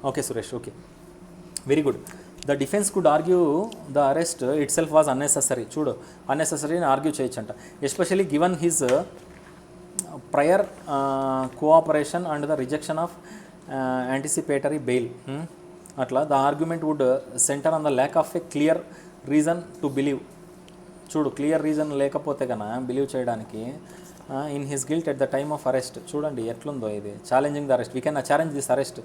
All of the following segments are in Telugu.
Okay Suresh, okay, very good. The defence could argue the arrest itself was unnecessary. చూడు, అన్నెసెసరీ అని ఆర్గ్యూ చేయొచ్చంట, especially given his prior cooperation and the rejection of anticipatory bail. అట్లా the argument would centre on the lack of a clear reason to believe. చూడు, క్లియర్ రీజన్ లేకపోతే కన్నా బిలీవ్ చేయడానికి in his guilt at the time of arrest. చూడండి ఎట్లుందో ఇది, challenging the arrest, we can challenge this arrest,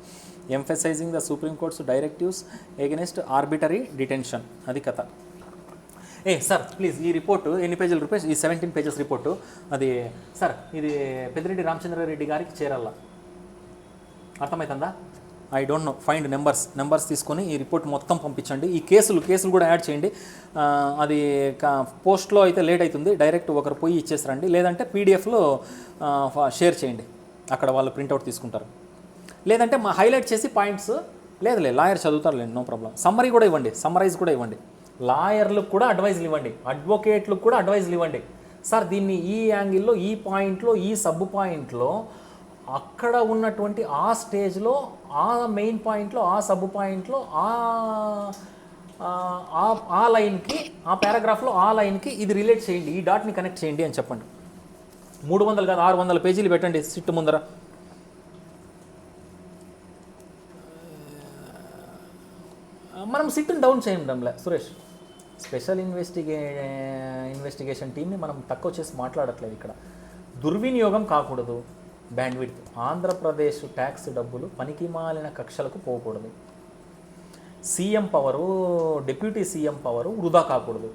emphasising the supreme courts directives against arbitrary detention. అది కథ. సార్ ప్లీజ్, ఈ రిపోర్టు ఎన్ని పేజీల రూపీస్? ఈ 17 పేజెస్ రిపోర్టు. అది సార్, ఇది పెద్దిరెడ్డి రామచంద్రారెడ్డి గారికి చేరాల, అర్థమవుతుందా? I don't know, find numbers తీసుకొని ఈ రిపోర్ట్ మొత్తం పంపించండి. ఈ కేసులు కూడా యాడ్ చేయండి. అది పోస్ట్లో అయితే లేట్ అవుతుంది, డైరెక్ట్ ఒకరు పోయి ఇచ్చేసారండి, లేదంటే పీడిఎఫ్లో షేర్ చేయండి, అక్కడ వాళ్ళు ప్రింట్అవుట్ తీసుకుంటారు. లేదంటే మా హైలైట్ చేసి పాయింట్స్, లేదులే లాయర్ చదువుతారులేండి, నో ప్రాబ్లం. సమ్మరీ కూడా ఇవ్వండి, సమ్మరైజ్ కూడా ఇవ్వండి. లాయర్లకు కూడా అడ్వైజ్లు ఇవ్వండి, అడ్వకేట్లకు కూడా అడ్వైజ్లు ఇవ్వండి. సార్ దీన్ని ఈ యాంగిల్లో, ఈ పాయింట్లో, ఈ సబ్ పాయింట్లో, అక్కడ ఉన్నటువంటి ఆ స్టేజ్లో, ఆ మెయిన్ పాయింట్లో, ఆ సబ్ పాయింట్లో, ఆ లైన్కి, ఆ పారాగ్రాఫ్లో ఆ లైన్కి ఇది రిలేట్ చేయండి, ఈ డాట్ని కనెక్ట్ చేయండి అని చెప్పండి. 300 కాదు 600 పేజీలు పెట్టండి సిట్ ముందర. మనం సిట్ని డౌన్ చేయడంలే సురేష్, స్పెషల్ ఇన్వెస్టిగేషన్ టీమ్ని మనం తక్కువ చేసి మాట్లాడట్లేదు ఇక్కడ. దుర్వినియోగం కాకూడదు బ్యాండ్విడ్త్. ఆంధ్రప్రదేశ్ ట్యాక్స్ డబ్బులు పనికిమాలిన కక్షలకు పోకూడదు. CM power, deputy CM power వృధా కాకూడదు.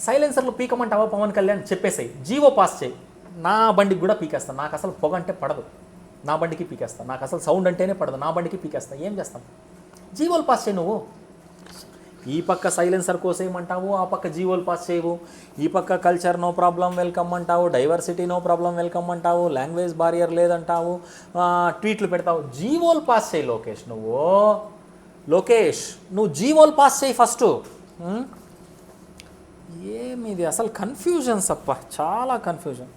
సైలెన్సర్లు పీకమంటావా పవన్ కళ్యాణ్? చెప్పేసాయి, జీవో పాస్ చేయి. నా బండికి కూడా పీకేస్తాను, నాకు అసలు పొగ అంటే పడదు, నా బండికి పీకేస్తాను. నాకు అసలు సౌండ్ అంటేనే పడదు, నా బండికి పీకేస్తాను. ఏం చేస్తాం? జీవోలు పాస్ చేయి నువ్వు. ఈ పక్క సైలెన్సర్ కోసేయమంటావు, ఆ పక్క జీవోలు పాస్ చేయవు. ఈ పక్క కల్చర్ నో ప్రాబ్లం వెల్కమ్ అంటావు, డైవర్సిటీ నో ప్రాబ్లం వెల్కమ్ అంటావు, లాంగ్వేజ్ బారియర్ లేదంటావు, ట్వీట్లు పెడతావు. జీవోలు పాస్ చేయి లోకేష్, నువ్వు జీవోలు పాస్ చేయి ఫస్ట్. ఏమిది అసలు కన్ఫ్యూజన్స్ అప్ప, చాలా కన్ఫ్యూజన్.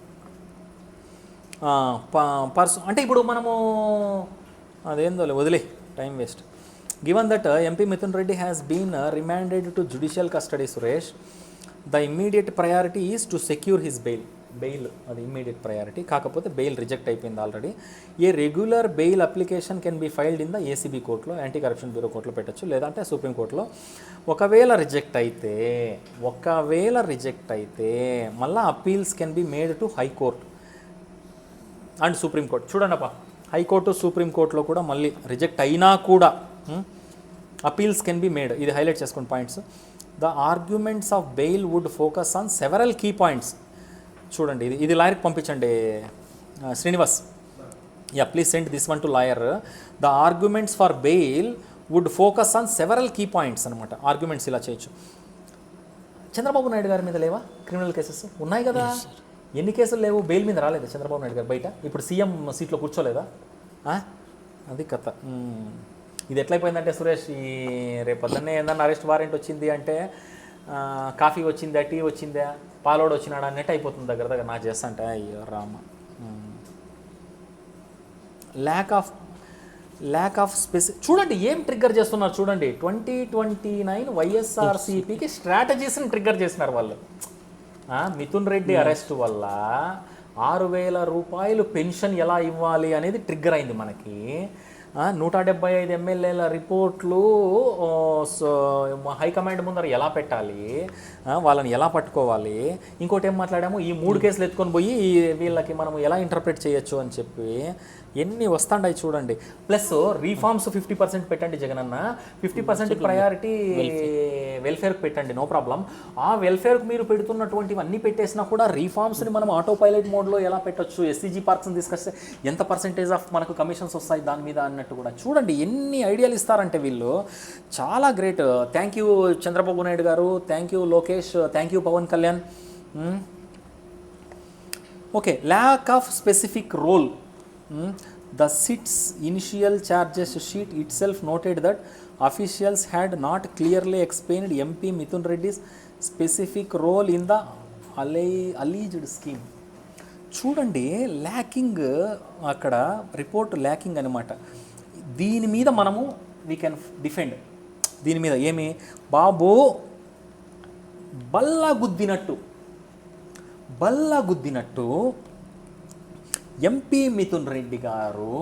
అంటే ఇప్పుడు మనము అదేందో వదిలే, time waste. Given that MP Mithun Reddy has been remanded to judicial custody, Suresh, the immediate priority is to secure his bail. అది ఇమ్మీడియట్ ప్రయారిటీ. కాకపోతే బెయిల్ రిజెక్ట్ అయిపోయింది already. A regular bail application can be filed in the ACB కోర్టులో, యాంటీ కరప్షన్ బ్యూరో కోర్టులో పెట్టచ్చు, లేదంటే సుప్రీం కోర్టులో. ఒకవేళ రిజెక్ట్ అయితే మళ్ళీ appeals can be made to high court and supreme court. చూడండి హైకోర్టు సుప్రీంకోర్టులో కూడా మళ్ళీ రిజెక్ట్ అయినా కూడా అపీల్స్ కెన్ బి మేడ్. ఇది హైలైట్ చేసుకోండి points. The arguments of bail would focus on several key points. చూడండి, ఇది లాయర్కి పంపించండి Srinivas. Please send this one to lawyer. The arguments for bail would focus on several key points అనమాట. ఆర్గ్యుమెంట్స్ ఇలా చేయొచ్చు. చంద్రబాబు నాయుడు గారి మీద లేవా క్రిమినల్ కేసెస్? ఉన్నాయి కదా. ఎన్ని కేసులు లేవు? బెయిల్ మీద రాలేదు చంద్రబాబు నాయుడు గారు బయట. ఇప్పుడు సీఎం సీట్లో కూర్చోలేదా? అది కథ. ఇది ఎట్లయిపోయిందంటే సురేష్, ఈ రేపొద్దున్నే ఏదన్నా అరెస్ట్ వారెంట్ వచ్చింది అంటే కాఫీ వచ్చిందా, టీ వచ్చిందా, పాలోడు వచ్చినాడా అన్నట్టు అయిపోతుంది దగ్గర నాకు చేస్తా అంటే. అయ్యో రామ. ల్యాక్ ఆఫ్ చూడండి ఏం ట్రిగ్గర్ చేస్తున్నారు చూడండి. 2029 వైఎస్ఆర్సీపీకి స్ట్రాటజీస్ని ట్రిగ్గర్ చేసినారు వాళ్ళు. మిథున్ రెడ్డి అరెస్ట్ వల్ల 6,000 రూపాయలు పెన్షన్ ఎలా ఇవ్వాలి అనేది ట్రిగ్గర్ అయింది మనకి. 175 ఎమ్మెల్యేల రిపోర్ట్లు హైకమాండ్ ముందర ఎలా పెట్టాలి, వాళ్ళని ఎలా పట్టుకోవాలి. ఇంకోటి ఏం మాట్లాడాము, ఈ 3 కేసులు ఎత్తుకొని పోయి వీళ్ళకి మనం ఎలా ఇంటర్ప్రిట్ చేయొచ్చు అని చెప్పి ఎన్ని వస్తాండాయి చూడండి. ప్లస్ రీఫార్మ్స్ 50% పెట్టండి జగనన్న, 50% ప్రయారిటీ వెల్ఫేర్కి పెట్టండి, నో ప్రాబ్లం. ఆ వెల్ఫేర్కి మీరు పెడుతున్నటువంటివి అన్నీ పెట్టేసినా కూడా రీఫార్మ్స్ని మనం ఆటో పైలట్ మోడ్లో ఎలా పెట్టచ్చు, ఎస్సీజీ పార్క్స్ని తీసుకొస్తే ఎంత పర్సెంటేజ్ ఆఫ్ మనకు కమిషన్స్ వస్తాయి దాని మీద అన్నట్టు కూడా చూడండి. ఎన్ని ఐడియాలు ఇస్తారంటే వీళ్ళు, చాలా great. Thank you Chandrababu Naidu garu, thank you Lokesh, thank you Pavan Kalyan. Okay, lack of specific role. The SIT's initial charges sheet itself noted that officials had not clearly explained MP Mithun Reddy's specific role in the alleged scheme. చూడండి ల్యాకింగ్, అక్కడ రిపోర్ట్ ల్యాకింగ్ అనమాట. దీని మీద మనము వీ కెన్ డిఫెండ్. దీని మీద ఏమి బాబు బల్ల గుద్దినట్టు ఎంపీ మిథున్ రెడ్డి గారు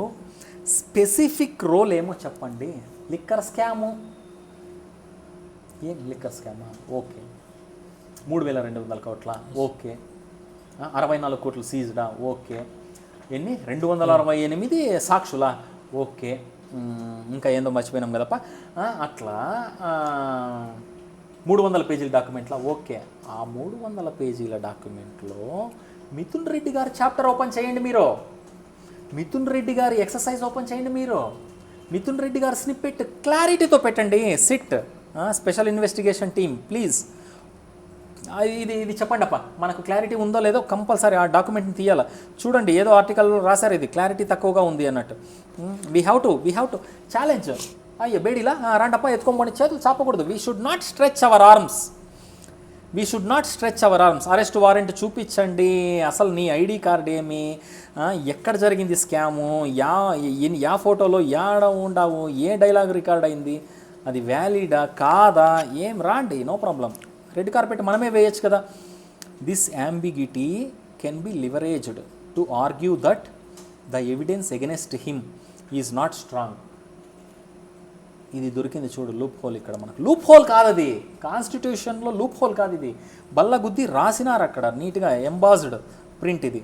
స్పెసిఫిక్ రోల్ ఏమో చెప్పండి. లిక్కర్ స్కాము, ఏం లిక్కర్ స్కామా? ఓకే. 3,200 కోట్ల, ఓకే. 64 కోట్లు సీజ్డా, ఓకే. ఎన్ని 268 సాక్షులా, ఓకే. ఇంకా ఏందో మర్చిపోయినాం కదప్ప. అట్లా 300 పేజీల డాక్యుమెంట్లా, ఓకే. ఆ 300 పేజీల డాక్యుమెంట్లో మిథున్ రెడ్డి గారు చాప్టర్ ఓపెన్ చేయండి మీరు, మిథున్ రెడ్డి గారి ఎక్సర్సైజ్ ఓపెన్ చేయండి మీరు, మిథున్ రెడ్డి గారు స్నిప్పెట్ క్లారిటీతో పెట్టండి. SIT special investigation team please ఇది చెప్పండి అప్ప, మనకు క్లారిటీ ఉందో లేదో కంపల్సరీ ఆ డాక్యుమెంట్ని తీయాలి. చూడండి ఏదో ఆర్టికల్ రాశారు ఇది క్లారిటీ తక్కువగా ఉంది అన్నట్టు. We have to challenge. అయ్యో బేడీలా రాండప్ప ఎత్తుకోమని చేతులు చాపకూడదు. We should not stretch our arms. Arrest warrant చూపించండి. అసలు నీ ఐడి కార్డ్ ఏమి, ఎక్కడ జరిగింది స్కాము, యా ఫోటోలో యాడ ఉండవు, ఏ డైలాగ్ రికార్డ్ అయింది, అది వ్యాలిడా కాదా, ఏం రాండి, నో ప్రాబ్లం. రెడ్ కార్పెట్ మనమే వేయచ్చు కదా. This ambiguity can be leveraged to argue that the evidence against him is not strong. ఇది దొరికింది చూడు లూప్ హోల్. ఇక్కడ మనకు లూప్ హోల్ కాదు, అది కాన్స్టిట్యూషన్లో లూప్ హోల్ కాదు, ఇది బల్ల గుద్ది రాసినారు అక్కడ నీట్గా ఎంబాజ్డ్ ప్రింట్. ఇది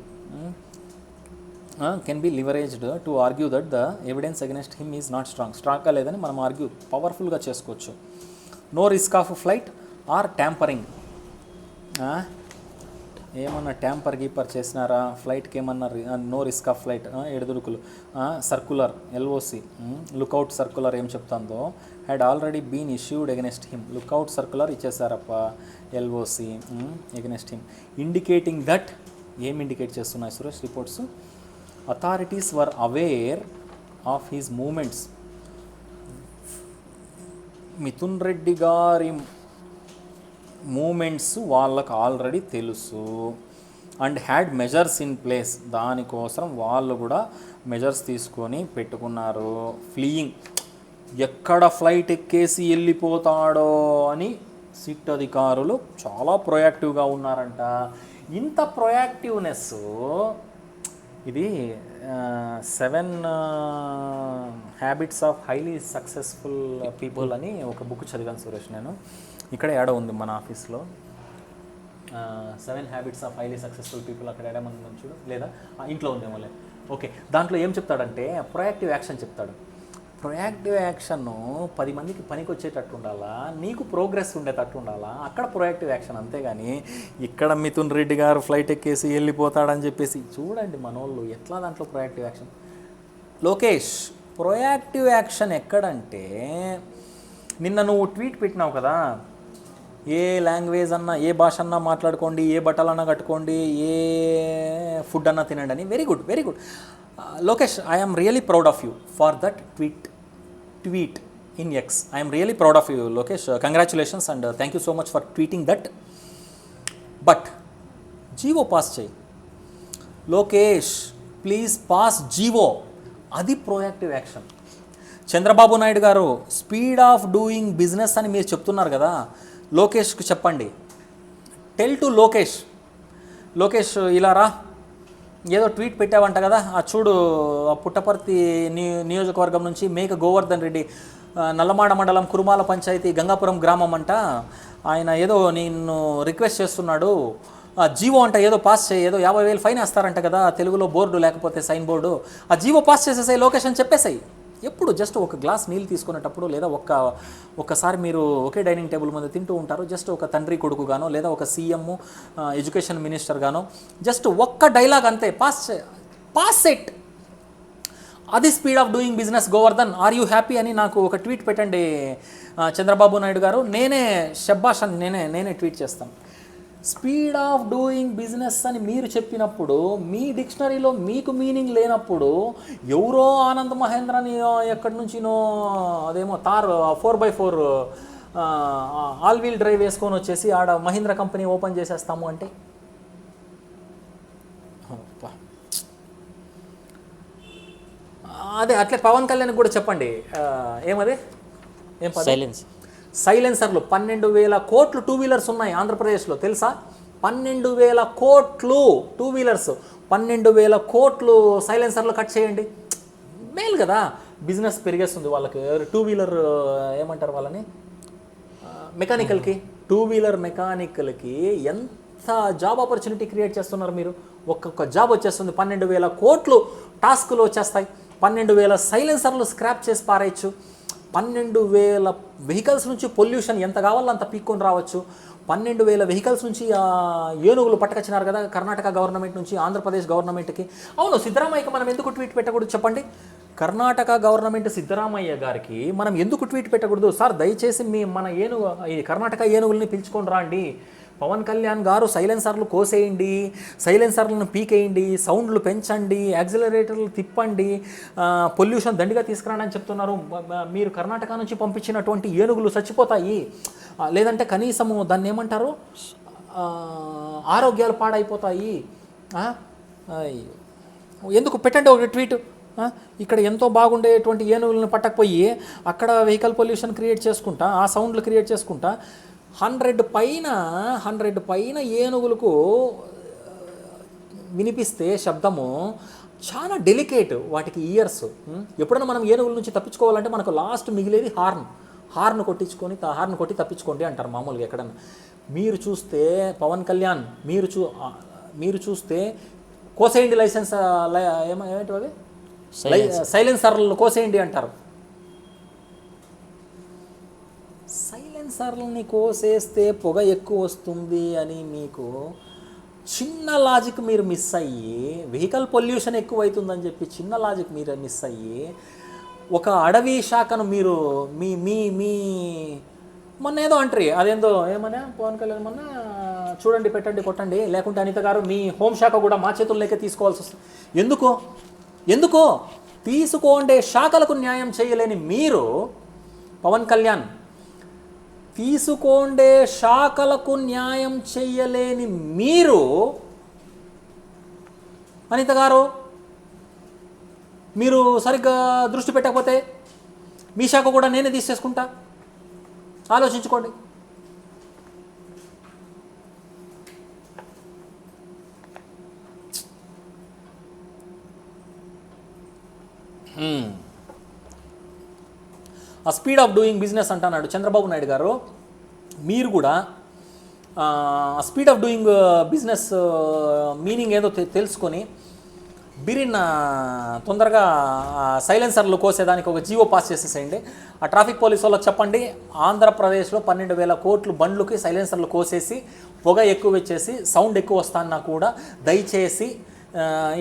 can be leveraged to argue that the evidence against him is not స్ట్రాంగ్గా లేదని మనం ఆర్గ్యూ పవర్ఫుల్గా చేసుకోవచ్చు. No risk of flight or tampering. ఏమన్నా ట్యాంపర్ గీపర్ చేసినారా ఫ్లైట్కి? ఏమన్నా నో రిస్క్ ఆఫ్ ఫ్లైట్, ఎడుదురుకులు. సర్కులర్ ఎల్ఓసి లుక్అవుట్ సర్కులర్ ఏం చెప్తుందో had already been issued against him. Lookout circular ఇచ్చేసారప్ప, LOC against him. Indicating that, ఏం ఇండికేట్ చేస్తున్నాయి Suresh reports? Authorities were aware of his movements. Mithun Reddy గారి మూమెంట్స్ వాళ్ళకు ఆల్రెడీ తెలుసు. And had measures in place, దానికోసం వాళ్ళు కూడా మెజర్స్ తీసుకొని పెట్టుకున్నారు. ఫ్లీయింగ్, ఎక్కడ ఫ్లైట్ ఎక్కేసి వెళ్ళిపోతాడో అని సిట్ అధికారులు చాలా ప్రొయాక్టివ్గా ఉన్నారంట. ఇంత ప్రొయాక్టివ్నెస్ ఇది 7 habits of highly successful people అని ఒక బుక్ చదివాను సురేష్ నేను. ఇక్కడ ఏడ ఉంది మన ఆఫీస్లో 7 habits of highly successful people. అక్కడ ఏడమంది ఉంది చూడు, లేదా ఇంట్లో ఉందేమోలే. ఓకే, దాంట్లో ఏం చెప్తాడంటే ప్రొయాక్టివ్ యాక్షన్ చెప్తాడు. ప్రొయాక్టివ్ యాక్షన్ 10 మందికి పనికి వచ్చేటట్టు ఉండాలా, నీకు ప్రోగ్రెస్ ఉండేటట్టు ఉండాలా, అక్కడ ప్రొయాక్టివ్ యాక్షన్. అంతేగాని ఇక్కడ మిథున్ రెడ్డి గారు ఫ్లైట్ ఎక్కేసి వెళ్ళిపోతాడని చెప్పేసి చూడండి మనోళ్ళు ఎట్లా దాంట్లో proactive action. Lokesh, proactive action ఎక్కడంటే నిన్న నువ్వు ట్వీట్ పెట్టినావు కదా, ఏ లాంగ్వేజ్ అన్నా ఏ భాష అన్నా మాట్లాడుకోండి, ఏ బట్టలన్నా కట్టుకోండి, ఏ ఫుడ్ అన్నా తినండి అని. Very good, very good Lokesh. I am really proud of you for that tweet in X. I am really proud of you Lokesh. Congratulations and thank you so much for tweeting that. But GO pass చేయి లోకేష్, ప్లీజ్ పాస్ జీవో. అది ప్రోయాక్టివ్ యాక్షన్. చంద్రబాబు నాయుడు గారు స్పీడ్ ఆఫ్ డూయింగ్ బిజినెస్ అని మీరు చెప్తున్నారు కదా, లోకేష్కి చెప్పండి. టెల్ టు లోకేష్ ఇలా రా, ఏదో ట్వీట్ పెట్టావంట కదా, ఆ చూడు పుట్టపర్తి నియోజకవర్గం నుంచి మేక గోవర్ధన్ రెడ్డి, నల్లమాడ మండలం కురుమాల పంచాయతీ గంగాపురం గ్రామం అంట, ఆయన ఏదో నిన్ను రిక్వెస్ట్ చేస్తున్నాడు, జీవో అంట ఏదో పాస్ చేయి, ఏదో 50,000 ఫైన్ వేస్తారంట కదా తెలుగులో బోర్డు లేకపోతే సైన్ బోర్డు, ఆ జీవో పాస్ చేసేసాయి లోకేష్ అని చెప్పేసాయి. ఎప్పుడు జస్ట్ ఒక గ్లాస్ నీళ్ళు తీసుకునేటప్పుడు లేదా ఒక్కసారి మీరు ఒకే డైనింగ్ టేబుల్ మీద తింటూ ఉంటారు, జస్ట్ ఒక తండ్రి కొడుకు గానో లేదా ఒక సీఎం ఎడ్యుకేషన్ మినిస్టర్ గానో జస్ట్ ఒక్క డైలాగ్ అంతే, పాస్ సెట్. అది speed of doing business. Govardhan, are you happy అని నాకు ఒక ట్వీట్ పెట్టండి చంద్రబాబు నాయుడు గారు. నేనే శబ్బాష్ అని నేనే ట్వీట్ చేస్తాను. స్పీడ్ ఆఫ్ డూయింగ్ బిజినెస్ అని మీరు చెప్పినప్పుడు మీ డిక్షనరీలో మీకు మీనింగ్ లేనప్పుడు ఎవరో ఆనంద్ మహేంద్రని ఎక్కడి నుంచినో అదేమో 4x4 ఆల్ వీల్ డ్రైవ్ వేసుకొని వచ్చేసి ఆడ మహీంద్రా కంపెనీ ఓపెన్ చేసేస్తాము అంటే అదే అట్లే పవన్ కళ్యాణ్ కూడా చెప్పండి, ఏమది ఏం సైలెన్సర్లు 12,000 కోట్లు టూ వీలర్స్ ఉన్నాయి ఆంధ్రప్రదేశ్లో తెలుసా? 12,000 కోట్లు టూ వీలర్స్, 12,000 కోట్లు సైలెన్సర్లు కట్ చేయండి, మేలు కదా, బిజినెస్ పెరిగేస్తుంది వాళ్ళకి. టూ వీలర్ ఏమంటారు వాళ్ళని, మెకానికల్కి, టూ వీలర్ మెకానికల్కి ఎంత జాబ్ ఆపర్చునిటీ క్రియేట్ చేస్తున్నారు మీరు. ఒక్కొక్క జాబ్ వచ్చేస్తుంది, 12,000 కోట్లు టాస్కులు వచ్చేస్తాయి, 12,000 సైలెన్సర్లు స్క్రాప్ చేసి పారేయచ్చు, 12,000 వెహికల్స్ నుంచి పొల్యూషన్ ఎంత కావాలో అంత పీక్కొని రావచ్చు, 12,000 వెహికల్స్ నుంచి ఏనుగులు పట్టుకొచ్చినారు కదా కర్ణాటక గవర్నమెంట్ నుంచి ఆంధ్రప్రదేశ్ గవర్నమెంట్కి. అవును, సిద్ధరామయ్యకి మనం ఎందుకు ట్వీట్ పెట్టకూడదు చెప్పండి? కర్ణాటక గవర్నమెంట్ సిద్ధరామయ్య గారికి మనం ఎందుకు ట్వీట్ పెట్టకూడదు? సార్ దయచేసి మన ఈ కర్ణాటక ఏనుగుల్ని పిలుచుకొని రండి, పవన్ కళ్యాణ్ గారు సైలెన్సర్లు కోసేయండి, సైలెన్సర్లను పీకేయండి, సౌండ్లు పెంచండి, యాక్సిలరేటర్లు తిప్పండి, పొల్యూషన్ దండిగా తీసుకురండి అని చెప్తున్నారు. మీరు కర్ణాటక నుంచి పంపించినటువంటి ఏనుగులు చచ్చిపోతాయి, లేదంటే కనీసము దాన్ని ఏమంటారు, ఆరోగ్యాలు పాడైపోతాయి. ఎందుకు పెట్టండి ఒక ట్వీట్. ఇక్కడ ఎంతో బాగుండేటువంటి ఏనుగులను పట్టకపోయి అక్కడ వెహికల్ పొల్యూషన్ క్రియేట్ చేసుకుంటా, ఆ సౌండ్లు క్రియేట్ చేసుకుంటా, 100 పైన ఏనుగులకు వినిపిస్తే శబ్దము చాలా డెలికేట్ వాటికి ఇయర్స్. ఎప్పుడైనా మనం ఏనుగుల నుంచి తప్పించుకోవాలంటే మనకు లాస్ట్ మిగిలేది హార్న్ కొట్టి తప్పించుకోండి అంటారు మామూలుగా ఎక్కడన్నా. మీరు చూస్తే పవన్ కళ్యాణ్ మీరు చూస్తే కోసేయండి లైసెన్స్ ఏమిటి అవి సైలెన్సర్లను కోసేయండి అంటారు. సైలెన్సర్లని కోసేస్తే పొగ ఎక్కువ వస్తుంది అని మీకు చిన్న లాజిక్ మీరు మిస్ అయ్యి, వెహికల్ పొల్యూషన్ ఎక్కువ అవుతుందని చెప్పి చిన్న లాజిక్ మీరు మిస్ అయ్యి, ఒక అడవి శాఖను మీరు మీ మీ మీ మొన్న ఏదో అంటారు, అదేందో ఏమన్నా పవన్ కళ్యాణ్ మొన్న చూడండి పెట్టండి కొట్టండి, లేకుంటే అనిత గారు మీ హోంశాఖ కూడా మా చేతుల్లోకే తీసుకోవాల్సి వస్తుంది. ఎందుకో తీసుకోండే శాఖలకు న్యాయం చేయలేని మీరు పవన్ కళ్యాణ్, తీసుకోండే శాఖలకు న్యాయం చేయలేని మీరు అనిత గారు, మీరు సరిగ్గా దృష్టి పెట్టకపోతే మీ శాఖ కూడా నేనే తీసేసుకుంటా, ఆలోచించుకోండి. ఆ స్పీడ్ ఆఫ్ డూయింగ్ బిజినెస్ అంటున్నాడు చంద్రబాబు నాయుడు గారు. మీరు కూడా speed of doing business meaning ఏదో తెలుసుకొని తొందరగా సైలెన్సర్లు కోసేదానికి ఒక జీవో పాస్ చేసేసేయండి. ఆ ట్రాఫిక్ పోలీసు వాళ్ళకి చెప్పండి, ఆంధ్రప్రదేశ్లో 12,000 కోట్లు బండ్లకి సైలెన్సర్లు కోసేసి పొగ ఎక్కువ వచ్చేసి సౌండ్ ఎక్కువ వస్తాన్నా కూడా దయచేసి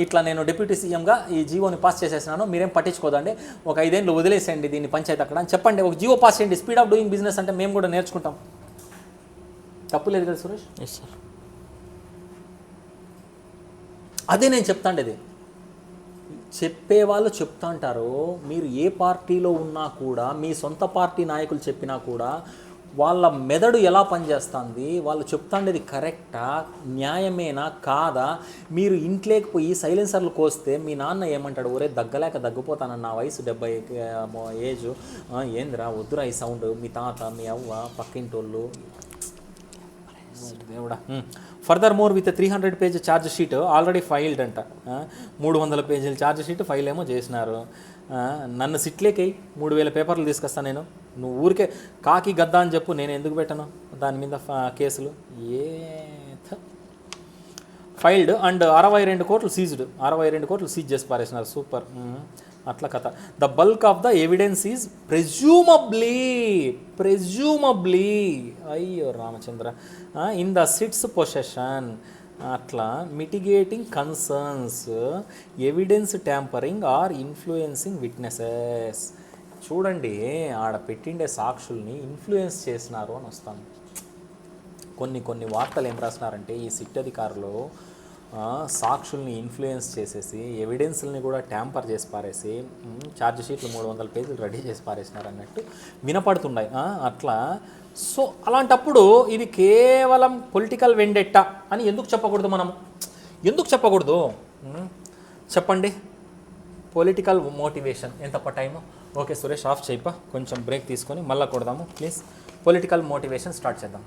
ఇట్లా నేను డిప్యూటీ సీఎంగా ఈ జీవోని పాస్ చేసేసినాను, మీరేం పట్టించుకోదండి, ఒక 5 ఏళ్ళు వదిలేసేయండి దీన్ని పంచాయతీ అక్కడ అని చెప్పండి. ఒక జీవో పాస్ చేయండి. స్పీడ్ ఆఫ్ డూయింగ్ బిజినెస్ అంటే మేము కూడా నేర్చుకుంటాం, తప్పులేదు కదా సురేష్? Yes sir. అదే నేను చెప్తాండేది. చెప్పేవాళ్ళు చెప్తా అంటారు, మీరు ఏ పార్టీలో ఉన్నా కూడా మీ సొంత పార్టీ నాయకులు చెప్పినా కూడా వాళ్ళ మెదడు ఎలా పనిచేస్తుంది, వాళ్ళు చెప్తాండేది కరెక్టా, న్యాయమేనా కాదా, మీరు ఇంట్లోకి పోయి సైలెన్సర్లు కోస్తే మీ నాన్న ఏమంటాడు, ఒరే దగ్గలేక దగ్గిపోతానన్న, నా వయసు 70 ఏజ్, ఏందిరా వద్దురా ఈ సౌండ్, మీ తాత మీ అవ్వ పక్కింటోళ్ళు, దేవుడా. Further more with 300 page charge sheet already filed అంట, 300 పేజీల ఛార్జ్ షీట్ ఫైల్ ఏమో చేసినారు. నన్ను సిట్లేకి 3,000 పేపర్లు తీసుకొస్తాను నేను, నువ్వు ఊరికే కాకి గద్దా అని చెప్పు, నేను ఎందుకు పెట్టను దాని మీద కేసులు. ఫైల్డ్ అండ్ 62 కోట్లు సీజ్డ్, 62 కోట్లు సీజ్ చేసి పారేసినారు. సూపర్, అట్లా కథ. The bulk of the evidence is presumably అయ్యో Ramachandra in the state's possession. అట్లా mitigating concerns, evidence tampering or influencing witnesses. చూడండి, ఆడ పెట్టిండే సాక్షుల్ని ఇన్ఫ్లుయెన్స్ చేసినారు అని వస్తాను. కొన్ని వార్తలు ఏం రాసినారంటే, ఈ సిట్ అధికారులు సాక్షుల్ని ఇన్ఫ్లుయెన్స్ చేసేసి ఎవిడెన్స్ని కూడా ట్యాంపర్ చేసి పారేసి ఛార్జ్ షీట్లు 300 పేజీలు రెడీ చేసి పారేసినారు అన్నట్టు వినపడుతున్నాయి. అట్లా సో అలాంటప్పుడు ఇది కేవలం పొలిటికల్ వెండెట్టా అని ఎందుకు చెప్పకూడదు? మనం ఎందుకు చెప్పకూడదు చెప్పండి? పొలిటికల్ మోటివేషన్ ఎంతప్ప టైము? ఓకే సురేష్ ఆఫ్ చేయిపా, కొంచెం బ్రేక్ తీసుకొని మళ్ళీ కొడదాము ప్లీజ్. పొలిటికల్ మోటివేషన్ స్టార్ట్ చేద్దాం.